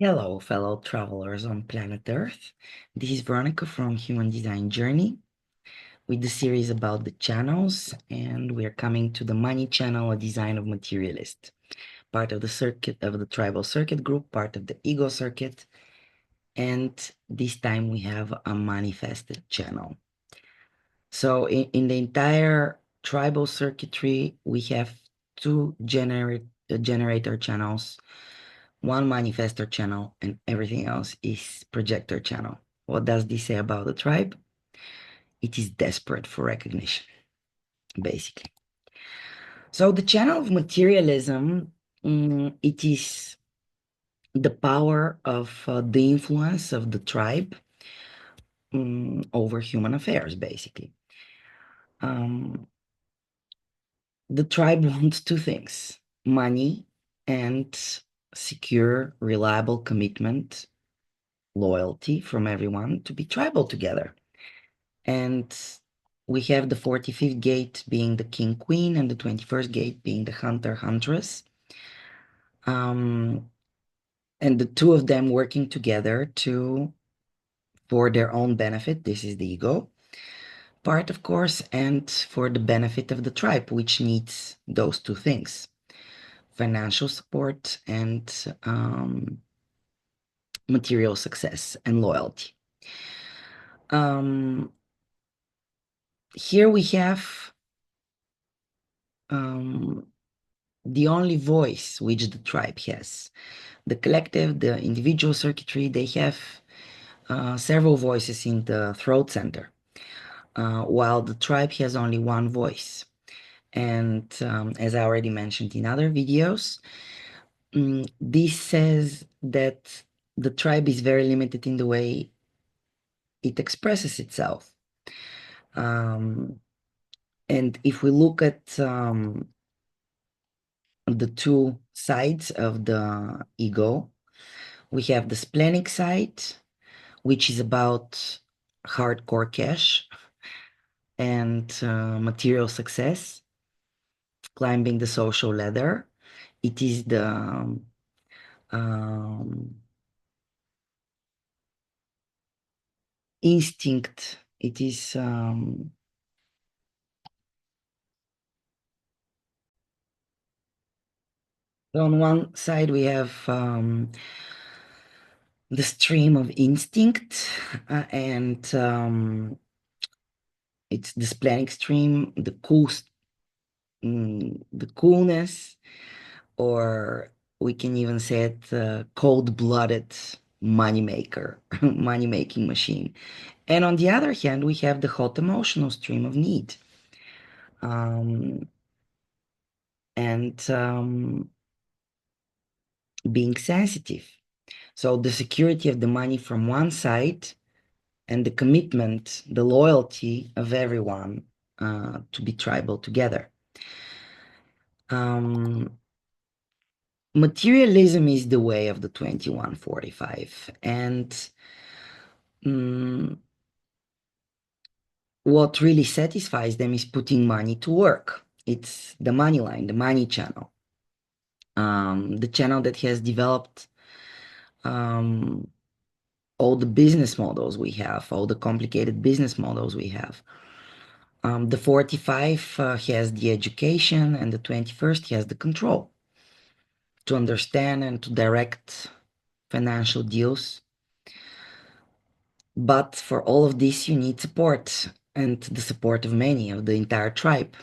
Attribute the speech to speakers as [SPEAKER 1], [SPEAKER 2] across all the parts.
[SPEAKER 1] Hello, fellow travelers on planet Earth. This is Veronica from Human Design Journey with the series about the channels, and we are coming to the money channel, a design of Materialist, part of the circuit of the tribal circuit group, part of the ego circuit, and this time we have a manifested channel. So in the entire tribal circuitry, we have two generator channels, one manifestor channel, and everything else is projector channel. What does this say about the tribe? It is desperate for recognition, basically. So the channel of materialism, it is the power of the influence of the tribe over human affairs, basically. The tribe wants two things: money and secure, reliable commitment, loyalty from everyone to be tribal together. And we have the 45th gate being the king queen and the 21st gate being the hunter huntress. And the two of them working together for their own benefit. This is the ego part, of course, and for the benefit of the tribe, which needs those two things: financial support and material success and loyalty. Here we have the only voice which the tribe has. The collective, the individual circuitry, they have several voices in the throat center, while the tribe has only one voice. And as I already mentioned in other videos, this says that the tribe is very limited in the way it expresses itself. And if we look at the two sides of the ego, we have the splenic side, which is about hardcore cash and material success, climbing the social ladder. It is the instinct. It is on one side we have the stream of instinct, and it's the splenic stream, the coolness, or we can even say it cold-blooded moneymaker, money-making machine. And on the other hand, we have the hot emotional stream of need. And being sensitive. So the security of the money from one side and the commitment, the loyalty of everyone to be tribal together. Materialism is the way of the 2145. And what really satisfies them is putting money to work. It's the money line, the money channel. The channel that has developed all the business models we have, all the complicated business models we have. The 45 has the education, and the 21st has the control to understand and to direct financial deals. But for all of this, you need support, and the support of many, of the entire tribe,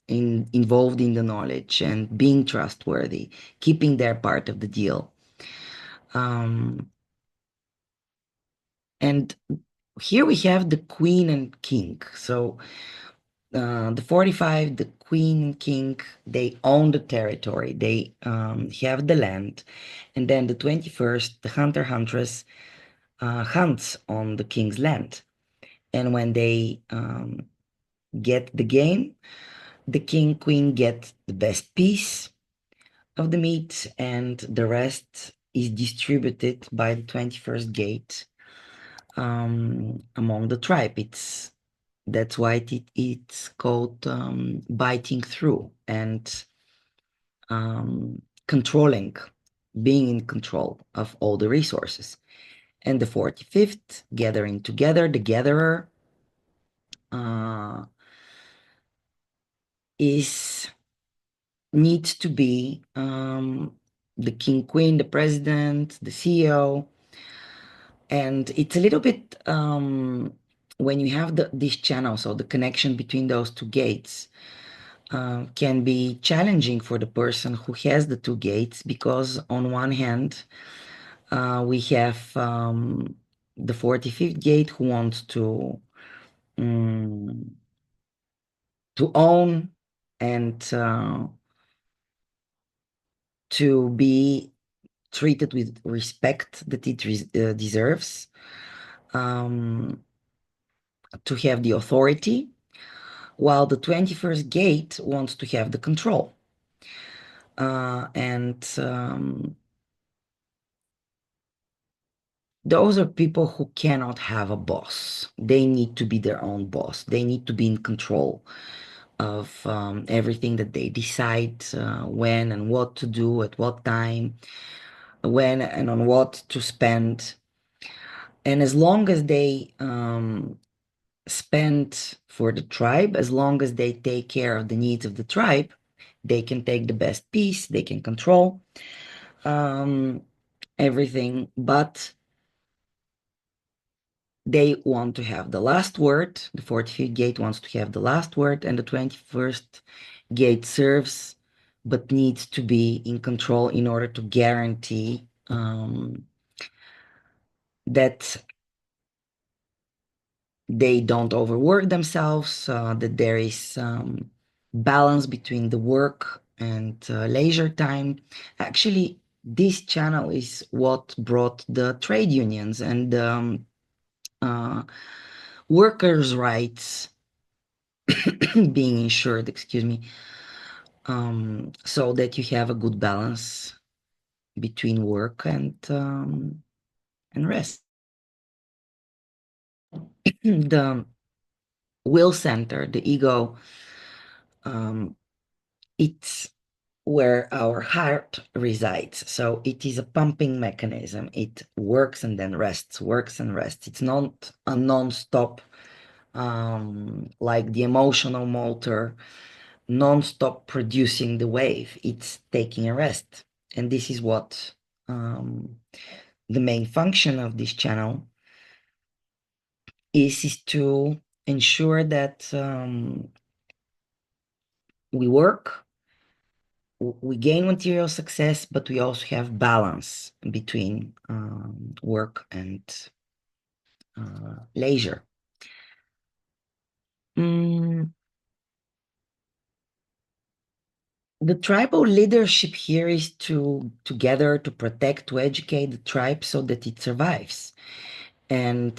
[SPEAKER 1] involved in the knowledge and being trustworthy, keeping their part of the deal. And here we have the queen and king. So the 45, the queen and king, they own the territory, they have the land. And then the 21st, the hunter huntress hunts on the king's land. And when they get the game, the king queen get the best piece of the meat, and the rest is distributed by the 21st gate among the tribe. That's why it's called biting through and controlling being in control of all the resources. And the 45th, gathering together, the gatherer, is needs to be the king, queen, the president, the CEO. And it's a little bit when you have this channel, so the connection between those two gates can be challenging for the person who has the two gates, because on one hand, we have the 45th gate who wants to own and to be treated with respect that it deserves, to have the authority, while the 21st gate wants to have the control. And those are people who cannot have a boss. They need to be their own boss. They need to be in control of everything that they decide, when and what to do, at what time, when and on what to spend. And as long as they spend for the tribe, as long as they take care of the needs of the tribe, they can take the best piece, they can control everything, but they want to have the last word. The 45th gate wants to have the last word, and the 21st gate serves but needs to be in control in order to guarantee that they don't overwork themselves, that there is balance between the work and leisure time. Actually, this channel is what brought the trade unions and workers' rights being ensured, excuse me, so that you have a good balance between work and rest. The will center, the ego, it's where our heart resides. So it is a pumping mechanism. It works and then rests, works and rests. It's not a non-stop, like the emotional motor, non-stop producing the wave. It's taking a rest. And this is what the main function of this channel is to ensure that we work, we gain material success, but we also have balance between work and leisure. The tribal leadership here is to gather, to protect, to educate the tribe so that it survives. And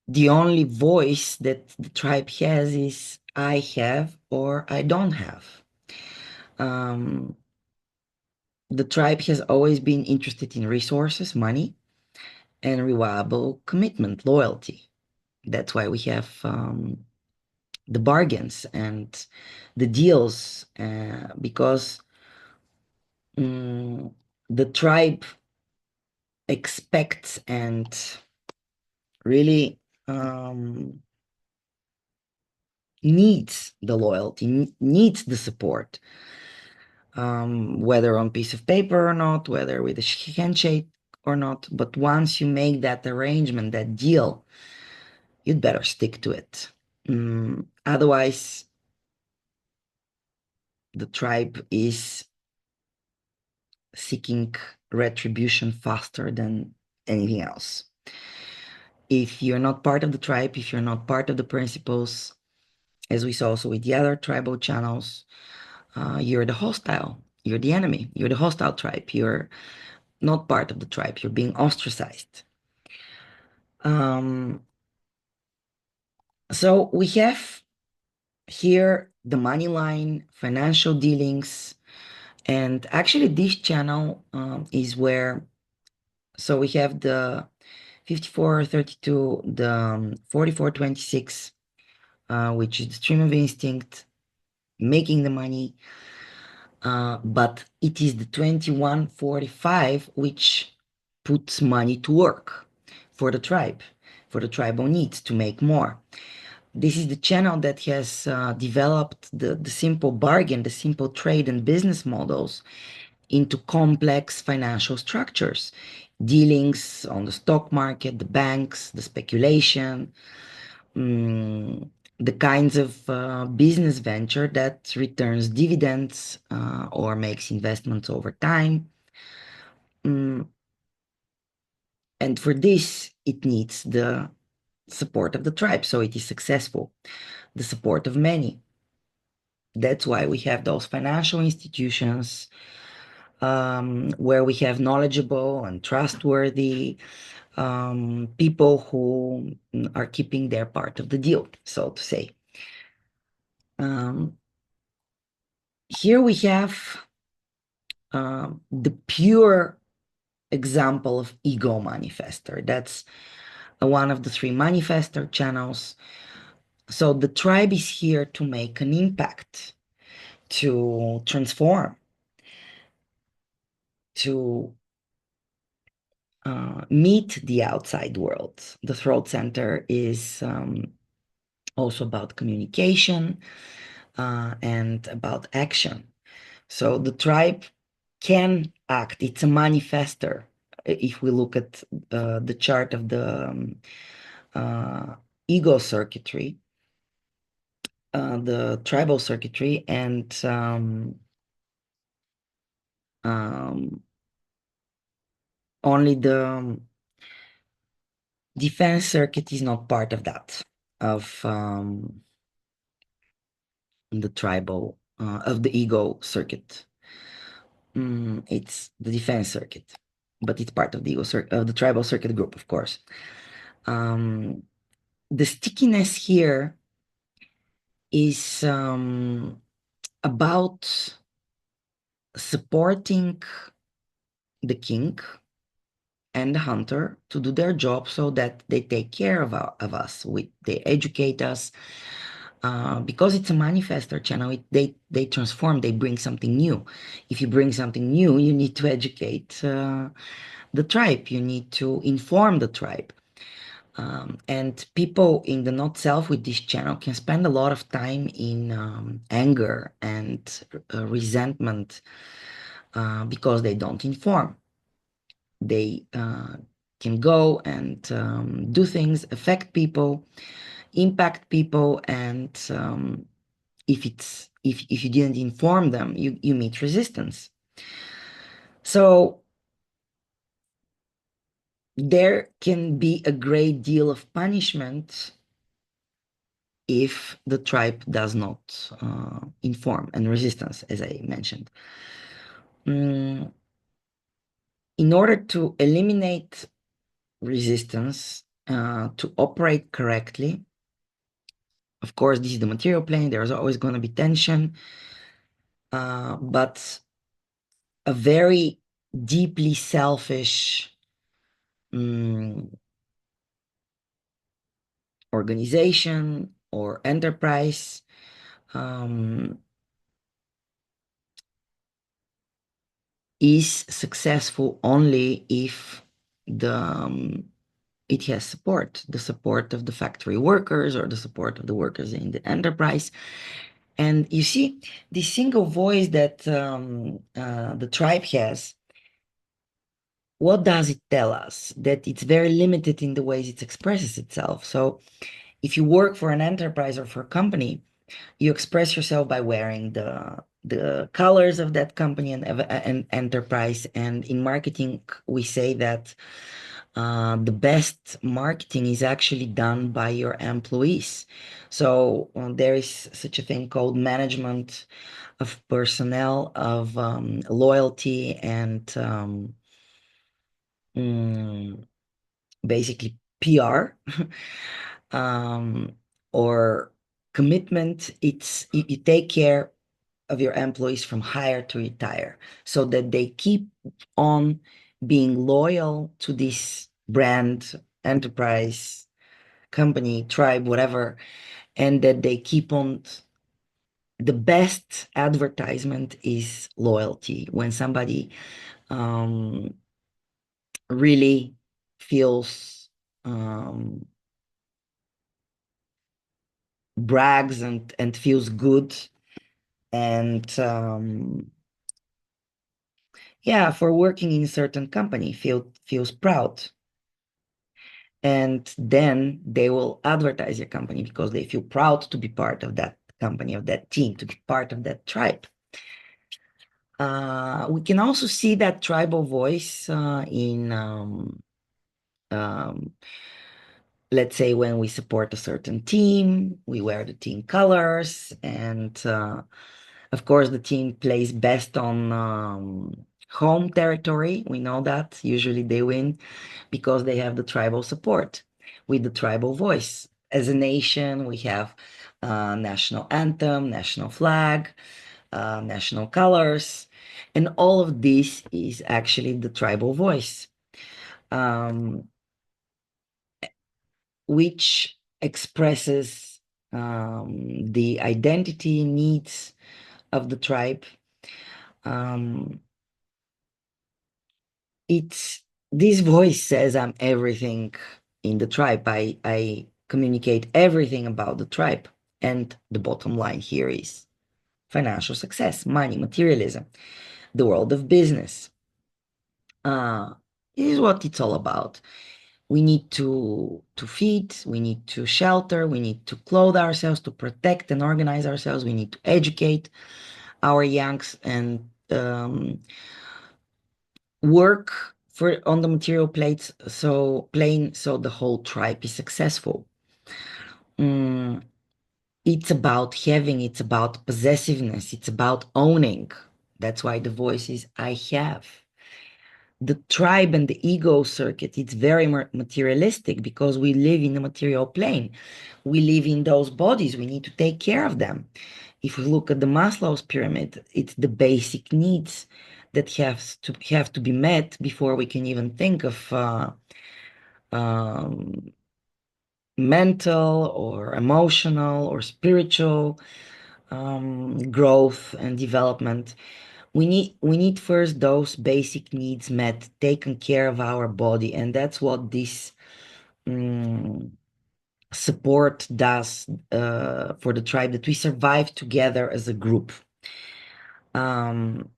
[SPEAKER 1] the only voice that the tribe has is I have or I don't have. The tribe has always been interested in resources, money, and reliable commitment, loyalty. That's why we have the bargains and the deals, because the tribe expects and really needs the loyalty, needs the support, whether on piece of paper or not, whether with a handshake or not. But once you make that arrangement, that deal, you'd better stick to it. Otherwise, the tribe is seeking retribution faster than anything else. If you're not part of the tribe, if you're not part of the principles, as we saw also with the other tribal channels, you're the hostile, you're the enemy, you're the hostile tribe, you're not part of the tribe, you're being ostracized. So we have here the money line, financial dealings, and actually this channel is where, so we have the 5432, the 4426, which is the stream of instinct, making the money, but it is the 2145 which puts money to work for the tribe, for the tribal needs to make more. This is the channel that has developed the simple bargain, the simple trade and business models into complex financial structures, dealings on the stock market, the banks, the speculation, the kinds of business venture that returns dividends or makes investments over time. Mm, and for this, it needs the support of the tribe, so it is successful, the support of many. That's why we have those financial institutions where we have knowledgeable and trustworthy people who are keeping their part of the deal, so to say. Here we have the pure example of ego manifester. That's one of the three manifester channels. So the tribe is here to make an impact, to transform, to meet the outside world. The throat center is also about communication and about action. So the tribe can act. It's a manifester. If we look at the chart of the ego circuitry, the tribal circuitry, and only the defense circuit is not part of that, of the tribal, of the ego circuit. It's the defense circuit, but it's part of the ego the tribal circuit group, of course. The stickiness here is about supporting the king and the hunter to do their job so that they take care of us. They educate us. Because it's a manifester channel, they transform, they bring something new. If you bring something new, you need to educate the tribe, you need to inform the tribe. And people in the not self with this channel can spend a lot of time in anger and resentment because they don't inform. They can go and do things, affect people, impact people, and if you didn't inform them, you meet resistance. So there can be a great deal of punishment if the tribe does not inform, and resistance, as I mentioned. In order to eliminate resistance, to operate correctly, of course, this is the material plane, there's always going to be tension, but a very deeply selfish organization or enterprise is successful only if it has support, the support of the factory workers or the support of the workers in the enterprise. And you see, the single voice that the tribe has, what does it tell us? That it's very limited in the ways it expresses itself. So if you work for an enterprise or for a company, you express yourself by wearing the colors of that company and enterprise. And in marketing, we say that the best marketing is actually done by your employees. So there is such a thing called management of personnel, of loyalty, and basically PR or commitment. It's you take care of your employees from hire to retire so that they keep on being loyal to this brand, enterprise, company, tribe, whatever, and that they keep on the best advertisement is loyalty. When somebody really feels brags and feels good and yeah, for working in a certain company, feels proud. And then they will advertise your company because they feel proud to be part of that company, of that team, to be part of that tribe. We can also see that tribal voice in, um, let's say, when we support a certain team, we wear the team colors, and of course, the team plays best on home territory. We know that usually they win because they have the tribal support with the tribal voice. As a nation, we have national anthem, national flag, national colors, and all of this is actually the tribal voice, um, which expresses the identity needs of the tribe. Um, it's this voice says I'm everything in the tribe. I communicate everything about the tribe. And the bottom line here is financial success, money, materialism, the world of business. This is what it's all about. We need to feed, we need to shelter, we need to clothe ourselves, to protect and organize ourselves. We need to educate our youngs and work for on the material plates so plane so the whole tribe is successful. Mm, it's about having, it's about possessiveness, it's about owning. That's why the voice is I have. The tribe and the ego circuit, it's very materialistic because we live in a material plane. We live in those bodies. We need to take care of them. If we look at the Maslow's pyramid, it's the basic needs that have to be met before we can even think of um, mental or emotional or spiritual growth and development. We need first those basic needs met, taken care of our body, and that's what this support does for the tribe, that we survive together as a group. Um,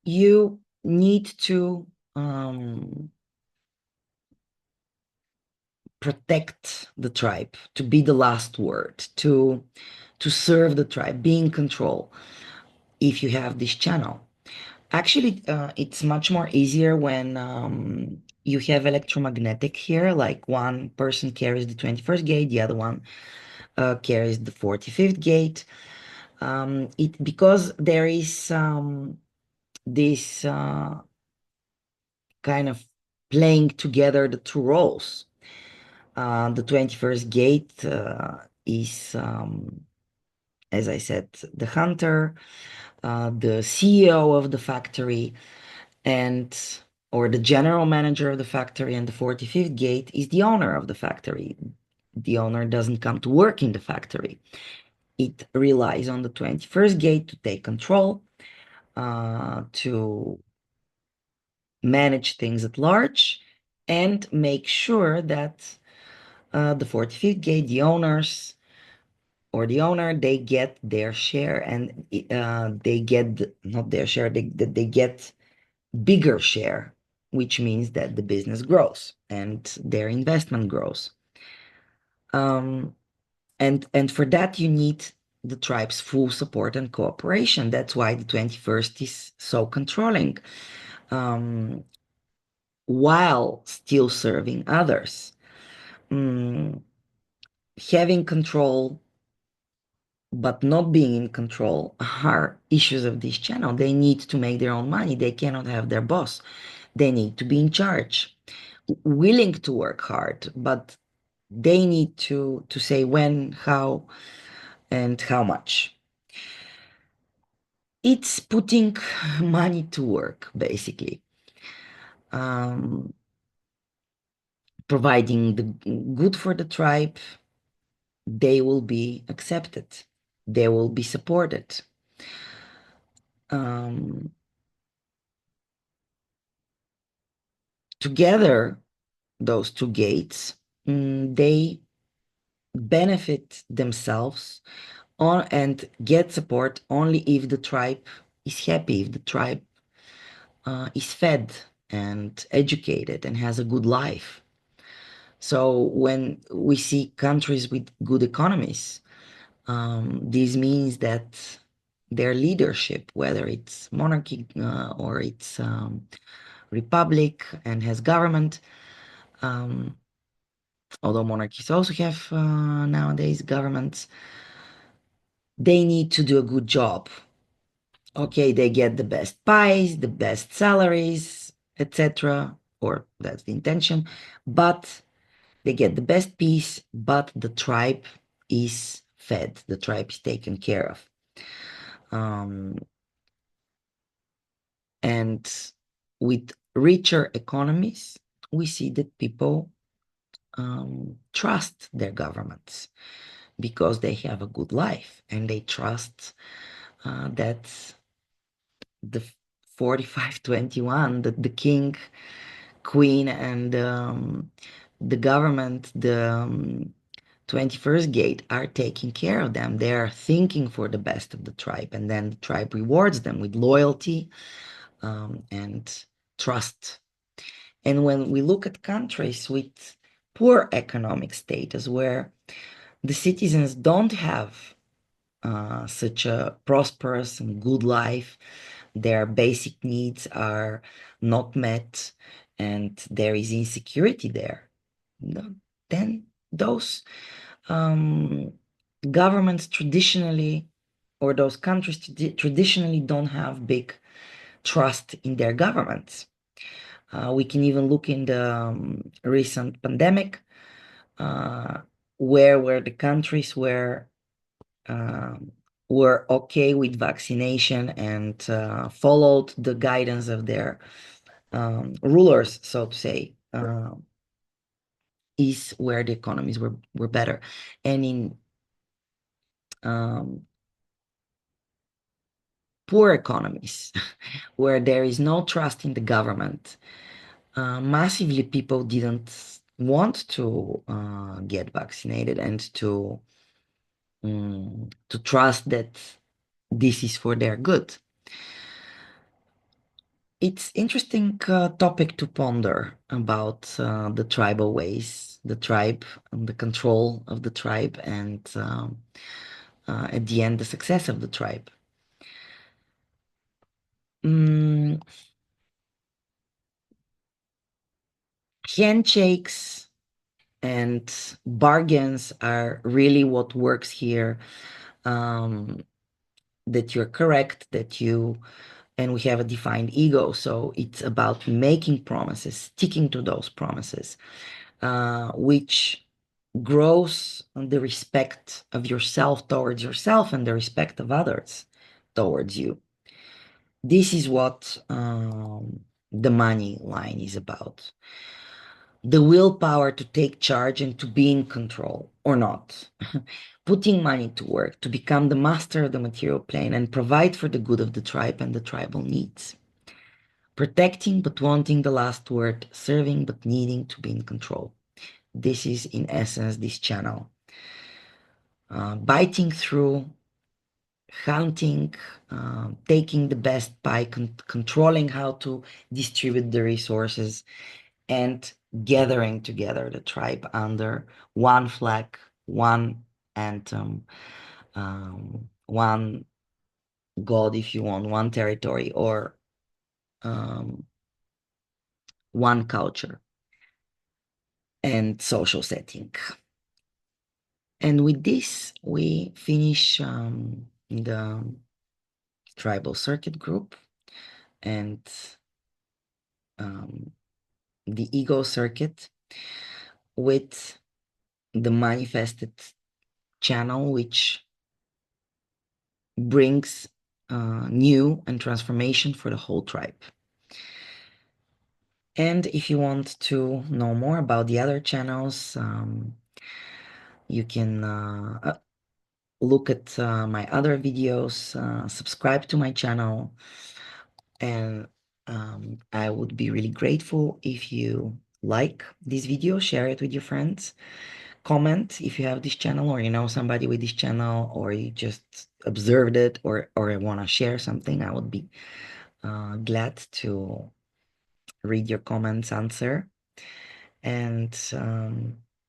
[SPEAKER 1] you need to protect the tribe, to be the last word, to serve the tribe, be in control if you have this channel. Actually, it's much more easier when you have electromagnetic here, like one person carries the 21st gate, the other one carries the 45th gate. Because there is this kind of playing together the two roles. The 21st gate is, as I said, the hunter, the CEO of the factory, and or the general manager of the factory, and the 45th gate is the owner of the factory. The owner doesn't come to work in the factory. It relies on the 21st gate to take control, to manage things at large, and make sure that the 45th gate, the owners or the owner, they get their share, and they get not their share, they get bigger share, which means that the business grows and their investment grows. And for that, you need the tribe's full support and cooperation. That's why the 21st is so controlling, while still serving others. Having control but not being in control are issues of this channel. They need to make their own money. They cannot have their boss. They need to be in charge, willing to work hard, but they need to say when, how, and how much. It's putting money to work, basically. Um, providing the good for the tribe, they will be accepted. They will be supported. Together, those two gates, they benefit themselves and get support only if the tribe is happy, if the tribe is fed and educated and has a good life. So when we see countries with good economies, this means that their leadership, whether it's monarchy or it's republic and has government, although monarchies also have nowadays governments, they need to do a good job. Okay, they get the best pies, the best salaries, etc., or that's the intention, but they get the best peace, but the tribe is fed, the tribe is taken care of. And with richer economies, we see that people trust their governments because they have a good life and they trust that the 4521, that the king, queen, and the government, the 21st gate, are taking care of them. They are thinking for the best of the tribe, and then the tribe rewards them with loyalty and trust. And when we look at countries with poor economic status, where the citizens don't have such a prosperous and good life, their basic needs are not met, and there is insecurity there, then those governments traditionally, or those countries traditionally don't have big trust in their governments. We can even look in the recent pandemic, where the countries were okay with vaccination and followed the guidance of their rulers, so to say, is where the economies were better. And in poor economies, where there is no trust in the government, massively people didn't want to get vaccinated and to trust that this is for their good. It's interesting topic to ponder about the tribal ways, the tribe and the control of the tribe, and at the end, the success of the tribe. Handshakes and bargains are really what works here. That you're correct, and we have a defined ego. So it's about making promises, sticking to those promises, which grows the respect of yourself towards yourself and the respect of others towards you. This is what the money line is about. The willpower to take charge and to be in control or not. Putting money to work to become the master of the material plane and provide for the good of the tribe and the tribal needs. Protecting but wanting the last word, serving but needing to be in control. This is in essence this channel. Biting through, hunting, taking the best pie, controlling how to distribute the resources, and gathering together the tribe under one flag, one anthem, one god, if you want, one territory, or one culture and social setting. And with this, we finish the tribal circuit group and the ego circuit with the manifested channel, which brings new and transformation for the whole tribe. And if you want to know more about the other channels, you can look at my other videos, subscribe to my channel, and I would be really grateful if you like this video, share it with your friends, comment if you have this channel or you know somebody with this channel or you just observed it or want to share something. I would be glad to read your comments, answer, and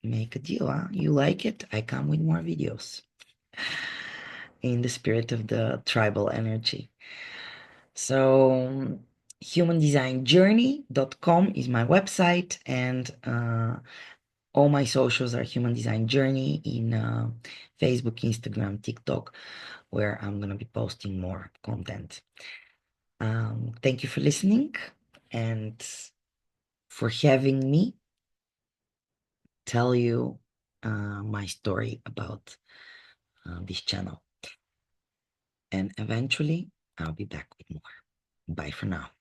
[SPEAKER 1] make a deal. Huh? You like it? I come with more videos in the spirit of the tribal energy. So humandesignjourney.com is my website, and all my socials are Human Design Journey in Facebook, Instagram, TikTok, where I'm going to be posting more content. Thank you for listening and for having me tell you my story about this channel. And eventually, I'll be back with more. Bye for now.